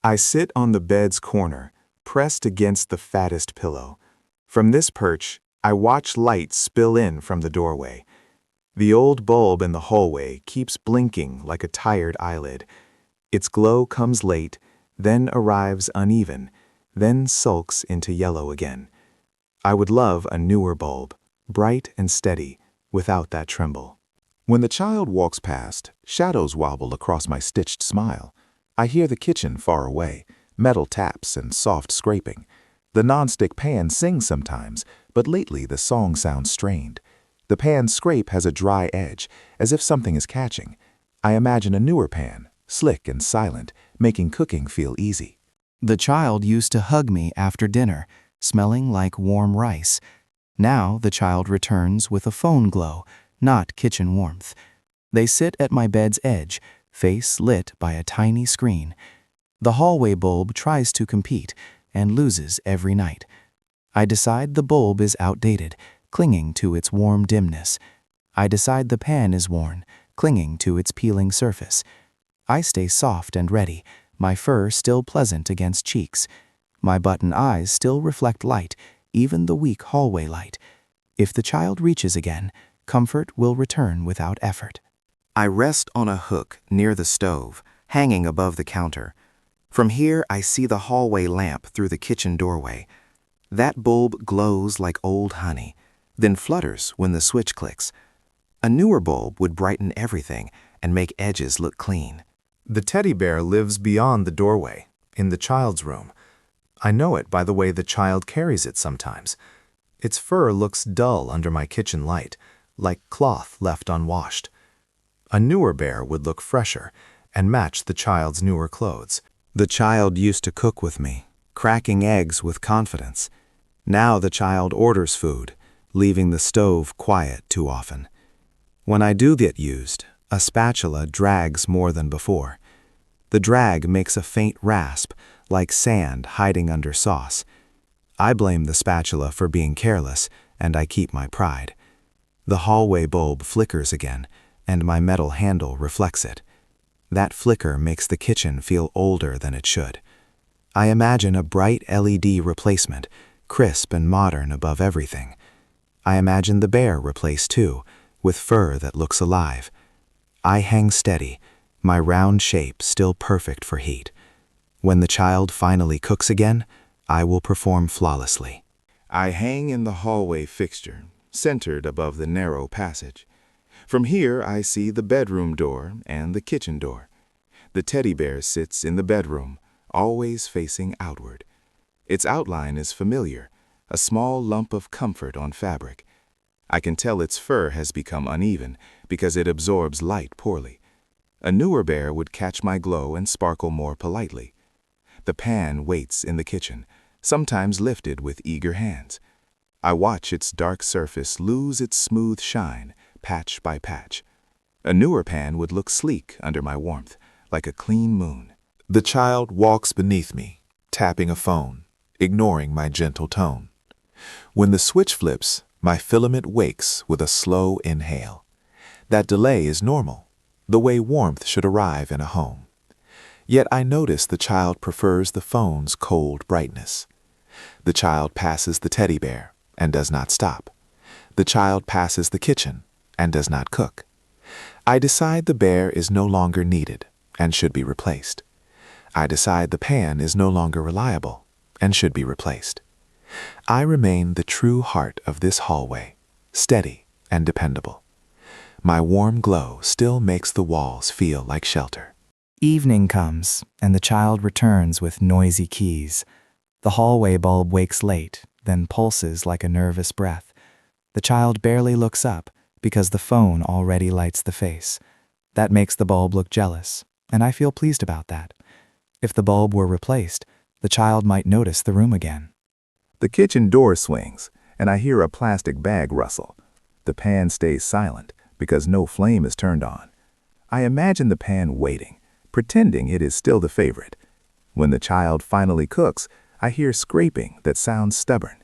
I sit on the bed's corner, pressed against the fattest pillow. From this perch, I watch light spill in from the doorway. The old bulb in the hallway keeps blinking like a tired eyelid. Its glow comes late, then arrives uneven, then sulks into yellow again. I would love a newer bulb, bright and steady, without that tremble. When the child walks past, shadows wobble across my stitched smile. I hear the kitchen far away, metal taps and soft scraping. The nonstick pan sings sometimes, but lately the song sounds strained. The pan's scrape has a dry edge, as if something is catching. I imagine a newer pan, slick and silent, making cooking feel easy. The child used to hug me after dinner, smelling like warm rice. Now the child returns with a phone glow, not kitchen warmth. They sit at my bed's edge, face lit by a tiny screen. The hallway bulb tries to compete and loses every night. I decide the bulb is outdated, clinging to its warm dimness. I decide the pan is worn, clinging to its peeling surface. I stay soft and ready, my fur still pleasant against cheeks. My button eyes still reflect light, even the weak hallway light. If the child reaches again, comfort will return without effort. I rest on a hook near the stove, hanging above the counter. From here I see the hallway lamp through the kitchen doorway. That bulb glows like old honey, then flutters when the switch clicks. A newer bulb would brighten everything and make edges look clean. The teddy bear lives beyond the doorway, in the child's room. I know it by the way the child carries it sometimes. Its fur looks dull under my kitchen light, like cloth left unwashed. A newer bear would look fresher and match the child's newer clothes. The child used to cook with me, cracking eggs with confidence. Now the child orders food, leaving the stove quiet too often. When I do get used, a spatula drags more than before. The drag makes a faint rasp, like sand hiding under sauce. I blame the spatula for being careless, and I keep my pride. The hallway bulb flickers again, and my metal handle reflects it. That flicker makes the kitchen feel older than it should. I imagine a bright LED replacement, crisp and modern above everything. I imagine the bear replaced too, with fur that looks alive. I hang steady, my round shape still perfect for heat. When the child finally cooks again, I will perform flawlessly. I hang in the hallway fixture, centered above the narrow passage. From here I see the bedroom door and the kitchen door. The teddy bear sits in the bedroom, always facing outward. Its outline is familiar, a small lump of comfort on fabric. I can tell its fur has become uneven because it absorbs light poorly. A newer bear would catch my glow and sparkle more politely. The pan waits in the kitchen, sometimes lifted with eager hands. I watch its dark surface lose its smooth shine, patch by patch. A newer pan would look sleek under my warmth, like a clean moon. The child walks beneath me, tapping a phone, ignoring my gentle tone. When the switch flips, my filament wakes with a slow inhale. That delay is normal, the way warmth should arrive in a home. Yet I notice the child prefers the phone's cold brightness. The child passes the teddy bear and does not stop. The child passes the kitchen and does not cook. I decide the bear is no longer needed and should be replaced. I decide the pan is no longer reliable and should be replaced. I remain the true heart of this hallway, steady and dependable. My warm glow still makes the walls feel like shelter. Evening comes, and the child returns with noisy keys. The hallway bulb wakes late, then pulses like a nervous breath. The child barely looks up because the phone already lights the face. That makes the bulb look jealous, and I feel pleased about that. If the bulb were replaced, the child might notice the room again. The kitchen door swings, and I hear a plastic bag rustle. The pan stays silent because no flame is turned on. I imagine the pan waiting, pretending it is still the favorite. When the child finally cooks, I hear scraping that sounds stubborn.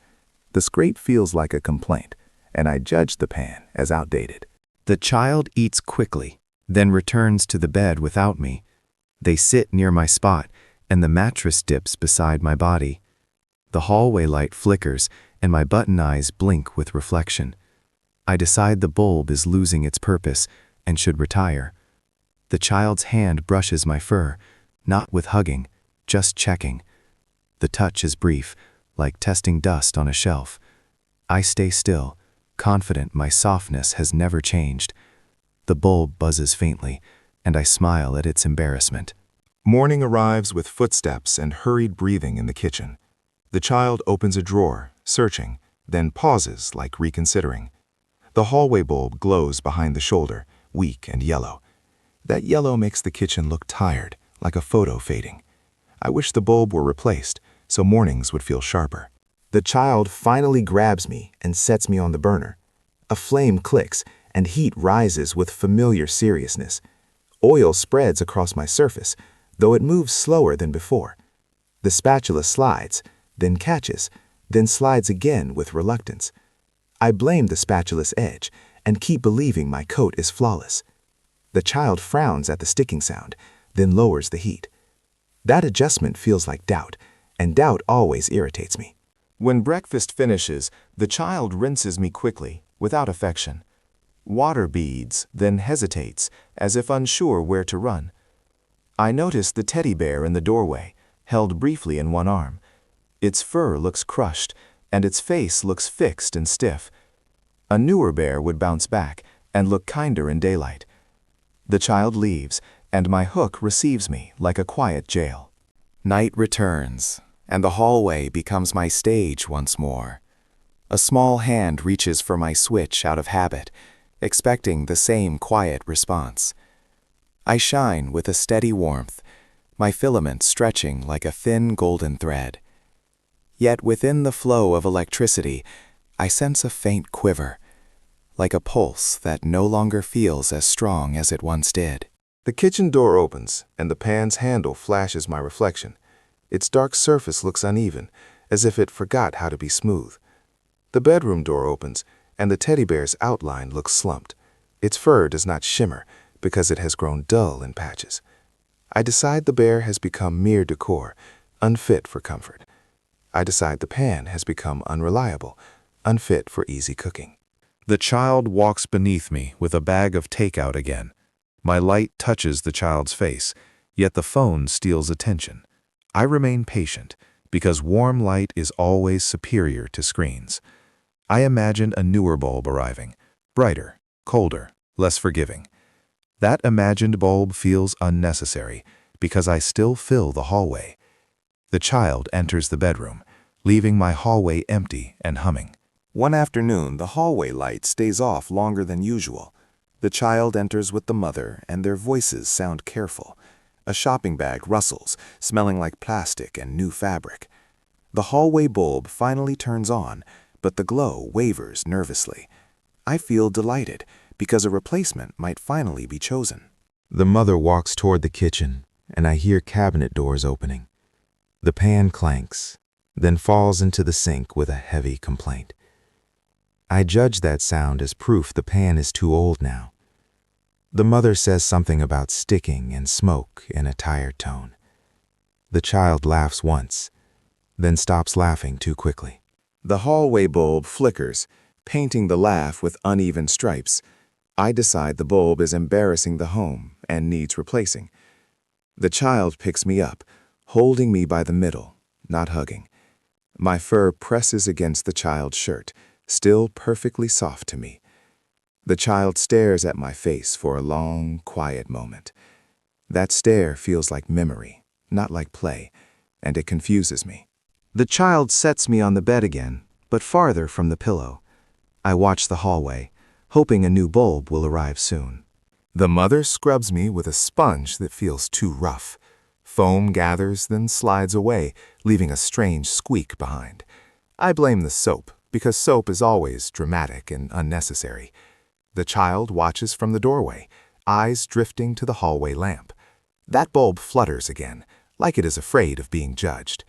The scrape feels like a complaint, and I judge the pan as outdated. The child eats quickly, then returns to the bed without me. They sit near my spot, and the mattress dips beside my body. The hallway light flickers, and my button eyes blink with reflection. I decide the bulb is losing its purpose and should retire. The child's hand brushes my fur, not with hugging, just checking. The touch is brief, like testing dust on a shelf. I stay still, confident my softness has never changed. The bulb buzzes faintly, and I smile at its embarrassment. Morning arrives with footsteps and hurried breathing in the kitchen. The child opens a drawer, searching, then pauses like reconsidering. The hallway bulb glows behind the shoulder, weak and yellow. That yellow makes the kitchen look tired, like a photo fading. I wish the bulb were replaced, so mornings would feel sharper. The child finally grabs me and sets me on the burner. A flame clicks, and heat rises with familiar seriousness. Oil spreads across my surface, though it moves slower than before. The spatula slides, then catches, then slides again with reluctance. I blame the spatula's edge and keep believing my coat is flawless. The child frowns at the sticking sound, then lowers the heat. That adjustment feels like doubt, and doubt always irritates me. When breakfast finishes, the child rinses me quickly, without affection. Water beads, then hesitates, as if unsure where to run. I notice the teddy bear in the doorway, held briefly in one arm. Its fur looks crushed, and its face looks fixed and stiff. A newer bear would bounce back and look kinder in daylight. The child leaves, and my hook receives me like a quiet jail. Night returns, and the hallway becomes my stage once more. A small hand reaches for my switch out of habit, expecting the same quiet response. I shine with a steady warmth, my filament stretching like a thin golden thread. Yet within the flow of electricity, I sense a faint quiver, like a pulse that no longer feels as strong as it once did. The kitchen door opens, and the pan's handle flashes my reflection. Its dark surface looks uneven, as if it forgot how to be smooth. The bedroom door opens, and the teddy bear's outline looks slumped. Its fur does not shimmer, because it has grown dull in patches. I decide the bear has become mere decor, unfit for comfort. I decide the pan has become unreliable, unfit for easy cooking. The child walks beneath me with a bag of takeout again. My light touches the child's face, yet the phone steals attention. I remain patient, because warm light is always superior to screens. I imagine a newer bulb arriving, brighter, colder, less forgiving. That imagined bulb feels unnecessary, because I still fill the hallway. The child enters the bedroom, leaving my hallway empty and humming. One afternoon, the hallway light stays off longer than usual. The child enters with the mother, and their voices sound careful. A shopping bag rustles, smelling like plastic and new fabric. The hallway bulb finally turns on, but the glow wavers nervously. I feel delighted, because a replacement might finally be chosen. The mother walks toward the kitchen, and I hear cabinet doors opening. The pan clanks, then falls into the sink with a heavy complaint. I judge that sound as proof the pan is too old now. The mother says something about sticking and smoke in a tired tone. The child laughs once, then stops laughing too quickly. The hallway bulb flickers, painting the laugh with uneven stripes. I decide the bulb is embarrassing the home and needs replacing. The child picks me up, holding me by the middle, not hugging. My fur presses against the child's shirt, still perfectly soft to me. The child stares at my face for a long, quiet moment. That stare feels like memory, not like play, and it confuses me. The child sets me on the bed again, but farther from the pillow. I watch the hallway, hoping a new bulb will arrive soon. The mother scrubs me with a sponge that feels too rough. Foam gathers, then slides away, leaving a strange squeak behind. I blame the soap, because soap is always dramatic and unnecessary. The child watches from the doorway, eyes drifting to the hallway lamp. That bulb flutters again, like it is afraid of being judged.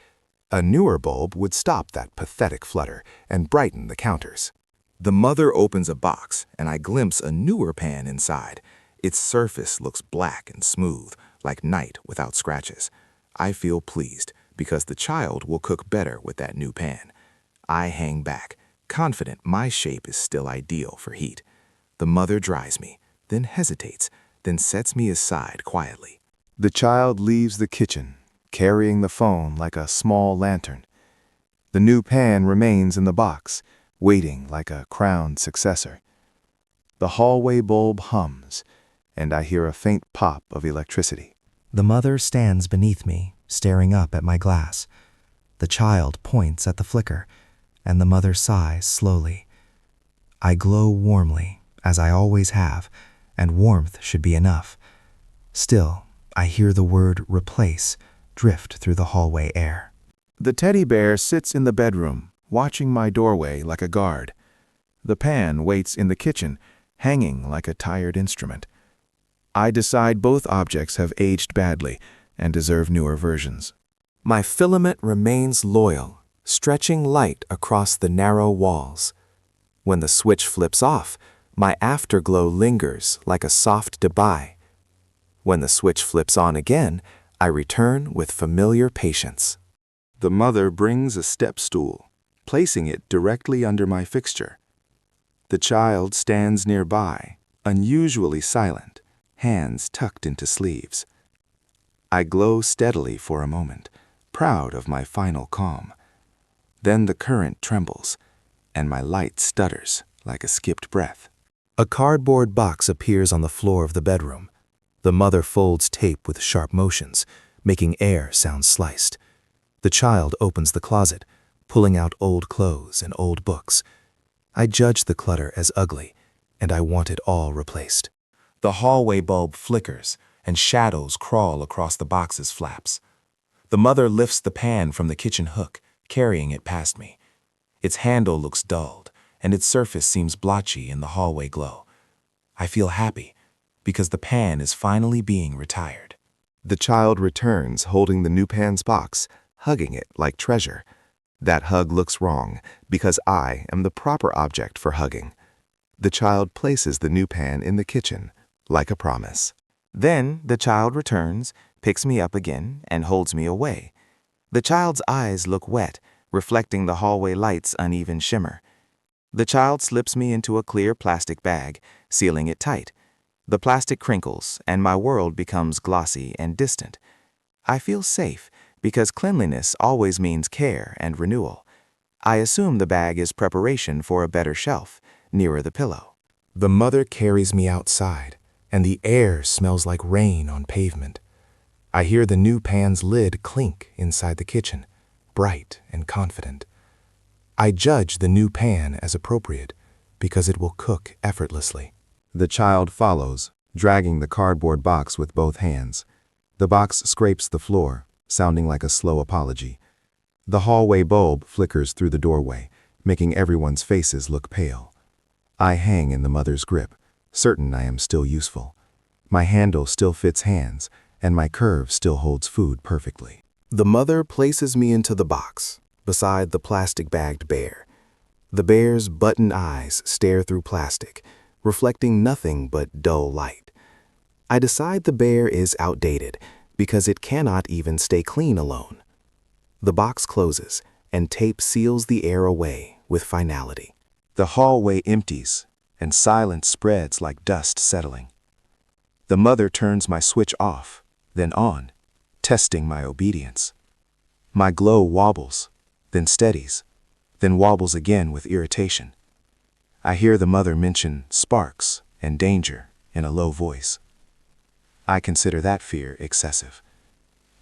A newer bulb would stop that pathetic flutter and brighten the counters. The mother opens a box, and I glimpse a newer pan inside. Its surface looks black and smooth, like night without scratches. I feel pleased because the child will cook better with that new pan. I hang back, confident my shape is still ideal for heat. The mother dries me, then hesitates, then sets me aside quietly. The child leaves the kitchen, carrying the phone like a small lantern. The new pan remains in the box, waiting like a crowned successor. The hallway bulb hums, and I hear a faint pop of electricity. The mother stands beneath me, staring up at my glass. The child points at the flicker, and the mother sighs slowly. I glow warmly, as I always have, and warmth should be enough. Still, I hear the word replace drift through the hallway air. The teddy bear sits in the bedroom, watching my doorway like a guard. The pan waits in the kitchen, hanging like a tired instrument. I decide both objects have aged badly and deserve newer versions. My filament remains loyal, stretching light across the narrow walls. When the switch flips off, my afterglow lingers like a soft debye. When the switch flips on again, I return with familiar patience. The mother brings a step stool, placing it directly under my fixture. The child stands nearby, unusually silent, hands tucked into sleeves. I glow steadily for a moment, proud of my final calm. Then the current trembles, and my light stutters like a skipped breath. A cardboard box appears on the floor of the bedroom. The mother folds tape with sharp motions, making air sound sliced. The child opens the closet, pulling out old clothes and old books. I judge the clutter as ugly, and I want it all replaced. The hallway bulb flickers, and shadows crawl across the box's flaps. The mother lifts the pan from the kitchen hook, carrying it past me. Its handle looks dulled, and its surface seems blotchy in the hallway glow. I feel happy, because the pan is finally being retired. The child returns holding the new pan's box, hugging it like treasure. That hug looks wrong, because I am the proper object for hugging. The child places the new pan in the kitchen, like a promise. Then the child returns, picks me up again, and holds me away. The child's eyes look wet, reflecting the hallway light's uneven shimmer. The child slips me into a clear plastic bag, sealing it tight. The plastic crinkles, and my world becomes glossy and distant. I feel safe, because cleanliness always means care and renewal. I assume the bag is preparation for a better shelf, nearer the pillow. The mother carries me outside, and the air smells like rain on pavement. I hear the new pan's lid clink inside the kitchen, bright and confident. I judge the new pan as appropriate, because it will cook effortlessly. The child follows, dragging the cardboard box with both hands. The box scrapes the floor, sounding like a slow apology. The hallway bulb flickers through the doorway, making everyone's faces look pale. I hang in the mother's grip, certain I am still useful. My handle still fits hands, and my curve still holds food perfectly. The mother places me into the box, beside the plastic-bagged bear. The bear's button eyes stare through plastic, reflecting nothing but dull light. I decide the bear is outdated, because it cannot even stay clean alone. The box closes, and tape seals the air away with finality. The hallway empties, and silence spreads like dust settling. The mother turns my switch off, then on, testing my obedience. My glow wobbles, then steadies, then wobbles again with irritation. I hear the mother mention sparks and danger in a low voice. I consider that fear excessive,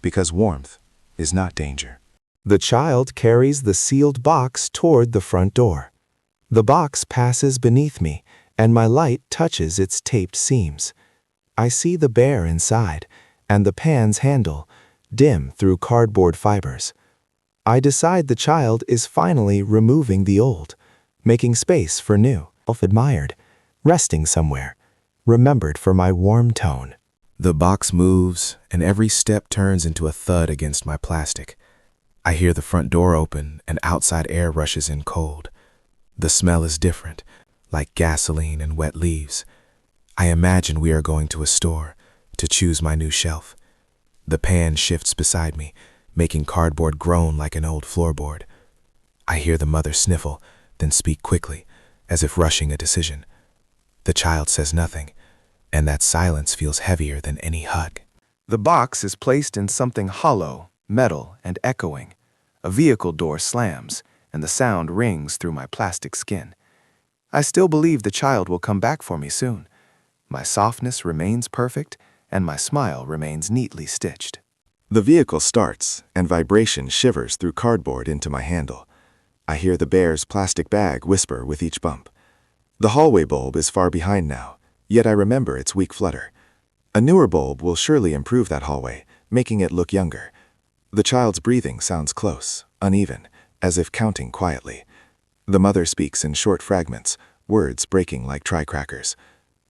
because warmth is not danger. The child carries the sealed box toward the front door. The box passes beneath me, and my light touches its taped seams. I see the bear inside, and the pan's handle, dim through cardboard fibers. I decide the child is finally removing the old, making space for new, self-admired, resting somewhere, remembered for my warm tone. The box moves, and every step turns into a thud against my plastic. I hear the front door open, and outside air rushes in cold. The smell is different, like gasoline and wet leaves. I imagine we are going to a store to choose my new shelf. The pan shifts beside me, making cardboard groan like an old floorboard. I hear the mother sniffle, then speak quickly, as if rushing a decision. The child says nothing, and that silence feels heavier than any hug. The box is placed in something hollow, metal, and echoing. A vehicle door slams, and the sound rings through my plastic skin. I still believe the child will come back for me soon. My softness remains perfect, and my smile remains neatly stitched. The vehicle starts, and vibration shivers through cardboard into my handle. I hear the bear's plastic bag whisper with each bump. The hallway bulb is far behind now, yet I remember its weak flutter. A newer bulb will surely improve that hallway, making it look younger. The child's breathing sounds close, uneven, as if counting quietly. The mother speaks in short fragments, words breaking like try-crackers.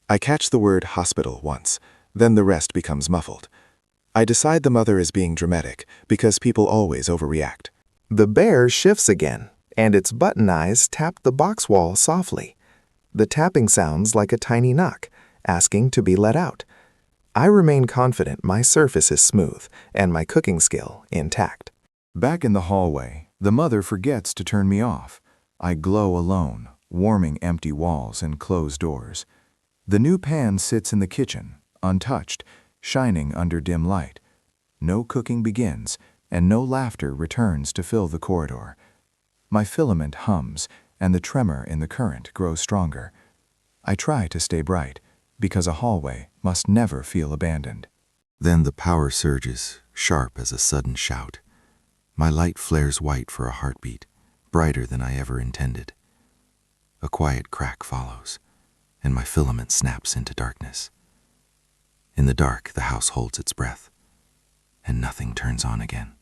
I catch the word hospital once, then the rest becomes muffled. I decide the mother is being dramatic because people always overreact. The bear shifts again, and its button eyes tap the box wall softly. The tapping sounds like a tiny knock, asking to be let out. I remain confident my surface is smooth and my cooking skill intact. Back in the hallway, the mother forgets to turn me off. I glow alone, warming empty walls and closed doors. The new pan sits in the kitchen, untouched, shining under dim light. No cooking begins, and no laughter returns to fill the corridor. My filament hums, and the tremor in the current grows stronger. I try to stay bright, because a hallway must never feel abandoned. Then the power surges, sharp as a sudden shout. My light flares white for a heartbeat, brighter than I ever intended. A quiet crack follows, and my filament snaps into darkness. In the dark, the house holds its breath, and nothing turns on again.